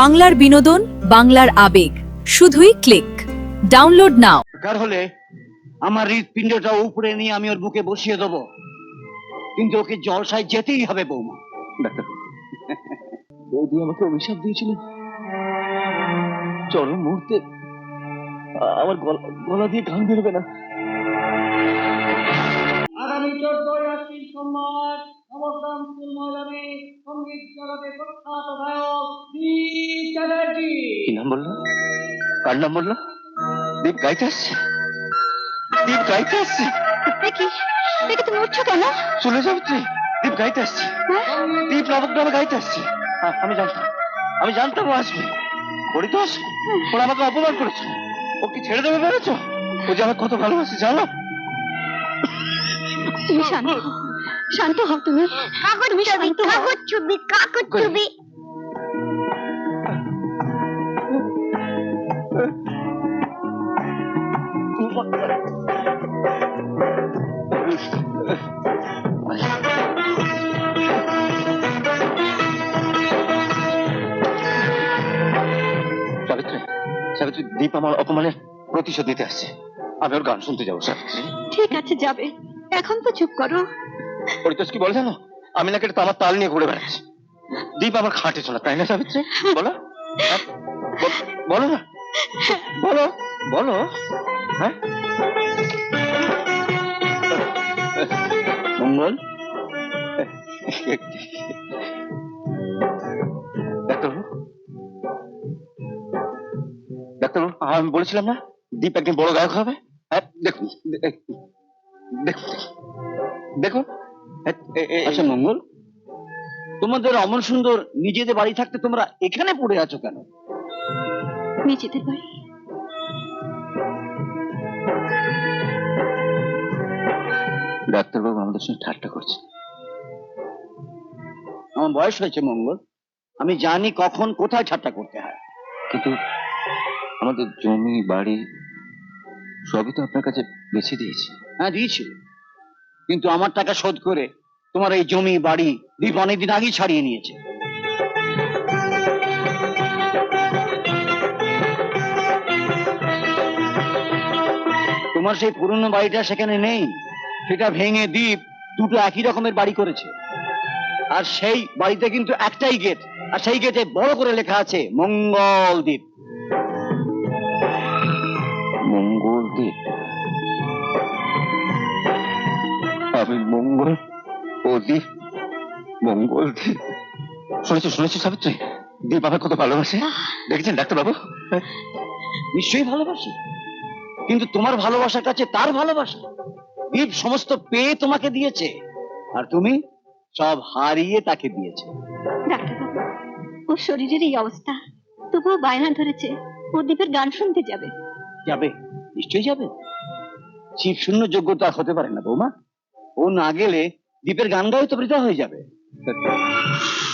বাংলার বিনোদন, বাংলার আবেগ, শুধুই ক্লিক। ডাউনলোড নাও। দরকার হলে আমার হৃৎপিণ্ডটা উপরে নিয়ে আমি ওর বুকে বসিয়ে দেবো, কিন্তু ওকে জলসায় যেতেই হবে বৌমা। ডাক্তার, বৌদি আমাকে অভিশাপ দিয়েছিল চরম মুহূর্তে আমার গলা দিয়ে গান বেরোবে না। আগামী 14ই আশ্বিন সোমবার নবগ্রাম স্কুল ময়দানে সঙ্গীত জগতে প্রখ্যাত গায়ক দীপ চ্যাটার্জি। কি নাম বললো? কার নাম বললো? দীপ গাইতে আসছে, দীপ গাইতে আসছে। দেখি তুমি উঠছো কেন? চলে যাবে তুই? দীপ গাইতে আসছে, দীপ নবগ্রামে গাইতে আসছে। আমি জানতাম ও আসবে। ওরই দোষ, ওরা আমাকে অপমান করেছে। ও কি ছেড়ে দেবে ভেবেছ? ও যে আমাকে কত ভালোবাসে জানো? তুমি শান্ত হও। তুমি কাগজ ছবি সাবিত্রী, সাবিত্রী, দীপ আমার অপমানের প্রতিশোধ নিতে আসছে। আমি ওর গান শুনতে যাবো। সাবিত্রী, ঠিক আছে, যাবে। এখন তো চুপ করো। পরিতোষ কি বলে জানো? আমি নাকি এটা আমার তাল নিয়ে ঘুরে বেড়াচ্ছি। দীপ আমার খাটে শোনা, তাই না সাবিত্রী? বলো, বলো না, বলো বলো। হ্যাঁ, মঙ্গল, ডাক্তারবাবু, ডাক্তারবাবু, আমি বলেছিলাম না দীপ একদিন বড় গায়ক হবে। হ্যাঁ, দেখুন দেখুন দেখুন। আচ্ছা মঙ্গল, তোমাদের অমন সুন্দর নিজেদের বাড়ি থাকতে তোমরা এখানে পড়ে আছো কেন? নিজেদের বাড়ি? ডাক্তারবাবু আমাদের সঙ্গে ঠাট্টা করছে। আমার বয়স হয়েছে মঙ্গল, আমি জানি কখন কোথায় ঠাট্টা করতে হয়। কিন্তু আমাদের জমি বাড়ি সবই তো আপনার কাছে বেছে দিয়েছি। হ্যাঁ দিয়েছিল, কিন্তু আমার টাকা শোধ করে তোমার এই জমি বাড়ি দীপ অনেকদিন আগেই ছাড়িয়ে নিয়েছে। তোমার সেই পুরনো বাড়িটা সেখানে নেই, সেটা ভেঙে দীপ দুটো একই রকমের বাড়ি করেছে। আর সেই বাড়িতে কিন্তু একটাই গেট, আর সেই গেটে বড় করে লেখা আছে মঙ্গল দ্বীপ। মঙ্গল দ্বীপ? আমি মঙ্গল ও দ্বীপ, মঙ্গল দ্বীপ। শুনেছি সাবিত্রী, দীপ আমার কত ভালোবাসে। দেখেছেন ডাক্তারবাবু? নিশ্চয়ই ভালোবাসি, কিন্তু তোমার ভালোবাসার কাছে তার ভালোবাসা। দীপ সমস্ত পেয়ে তোমাকে দিয়েছে, আর তুমি সব হারিয়ে তাকে দিয়েছে। ডাক্তারবাবু, ওর শরীরের এই অবস্থা, তবুও বায়না ধরেছে ও দীপের গান শুনতে যাবে। যাবে, নিশ্চয়ই যাবে। শিব শূন্য যোগ্যতা হতে পারে না বৌমা। ও না গেলে দীপের গান গায়ে তো বৃথা হয়ে যাবে।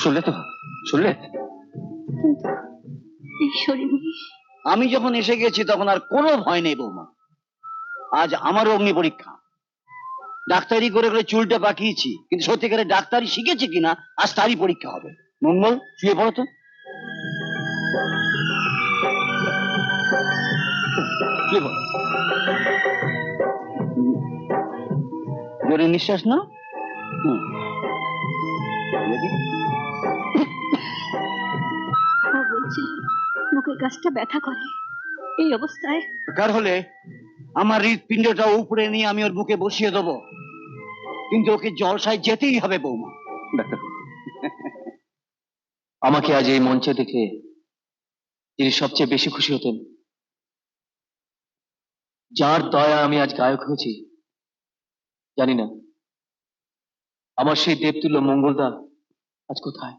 শুনলে তো, শুনলে? কিন্তু এই শরীর নিয়ে আমি যখন এসে গেছি তখন আর কোনো ভয় নেই বৌমা। আজ আমারও অগ্নি পরীক্ষা। ডাক্তারি করে করে চুলটা পাকিয়েছি, কিন্তু সত্যিকারে ডাক্তারি শিখেছে কিনা আজ তারই পরীক্ষা হবে। মঙ্গল, শুয়ে পড়ো তো। শুয়ে পড়ো। জোরে নিঃশ্বাস নাও। ও বলছে মুখের কাছটা ব্যথা করে। এই অবস্থায় দরকার হলে আমার হৃৎপিণ্ডটা উপরে নিয়ে আমি ওর বুকে বসিয়ে দেবো, কিন্তু ওকে জলসায় যেতেই হবে বৌমা। ডাক্তার, আমাকে আজ এই মঞ্চে দেখে তিনি সবচেয়ে বেশি খুশি হতেন, যার দয়া আমি আজ গায়ক হয়েছি। জানি না আমার সেই দেবতুল্য মঙ্গলদা আজ কোথায়।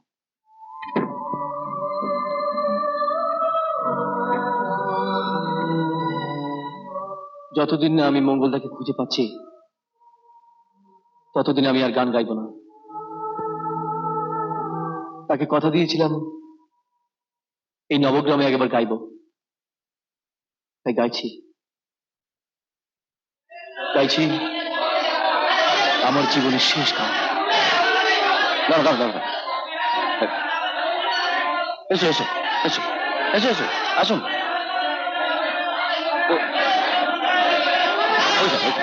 যতদিন না আমি মঙ্গলদাকে খুঁজে পাচ্ছি, ততদিন আমি আর গান গাইব না। তাকে কথা দিয়েছিলাম এই নবগ্রামে একবার গাইব, তাই গাইছি গাইছি আমার জীবনের শেষ গান। এসো এসো। এসো এসো এসো আসুন ওই যা, ওই যা।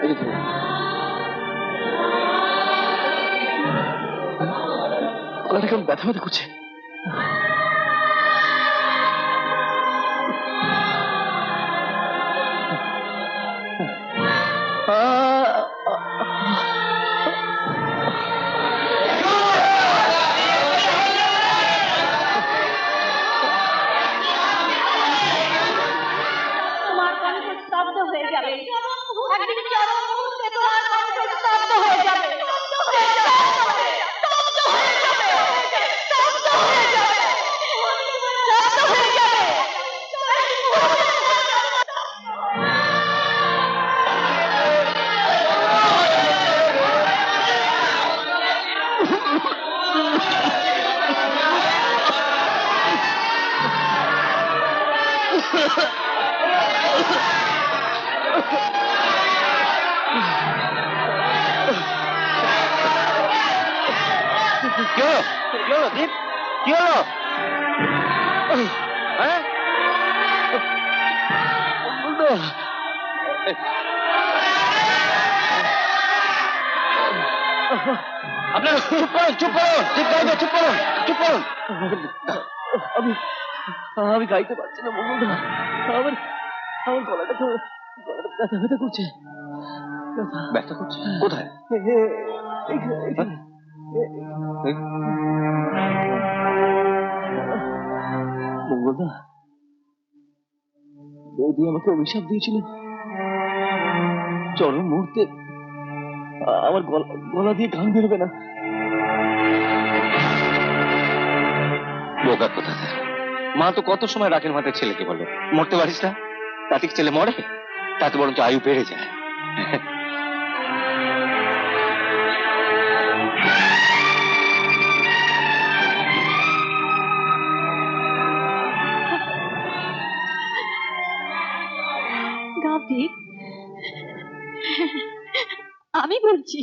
এই যে ধরুন। গলাটা কেমন ব্যথা ব্যথা করছে। তোমার কণ্ঠ স্তব্ধ হয়ে যাবে একদিন চরম মুহূর্তে তোমার কণ্ঠ স্তব্ধ হয়ে যাবে কি হলো? কি হলো দীপ? কি হলো? হ্যাঁ? বলতো। আপনারা চুপ করুন, চুপ করুন, দীপ গাইবে, চুপ করুন, চুপ করুন। আমি আমি গাইতে পারছি না মঙ্গলদা। আমার আমার গলাটা ব্যথা ব্যথা করছে। ব্যথা করছে কোথায়? এখানে। মঙ্গলদা, বৌদি আমাকে অভিশাপ দিয়েছিল চরম মুহূর্তে আমার গলা দিয়ে গান বেরোবে না। বোকা কোথা মা তো কত সময় রাখের মাথায় ছেলেকে বলে মরতে পারিস না, তাতে কি ছেলে মরে? তাতে বরঞ্চ আয়ু বেড়ে যায়। গাবি আমি বলছি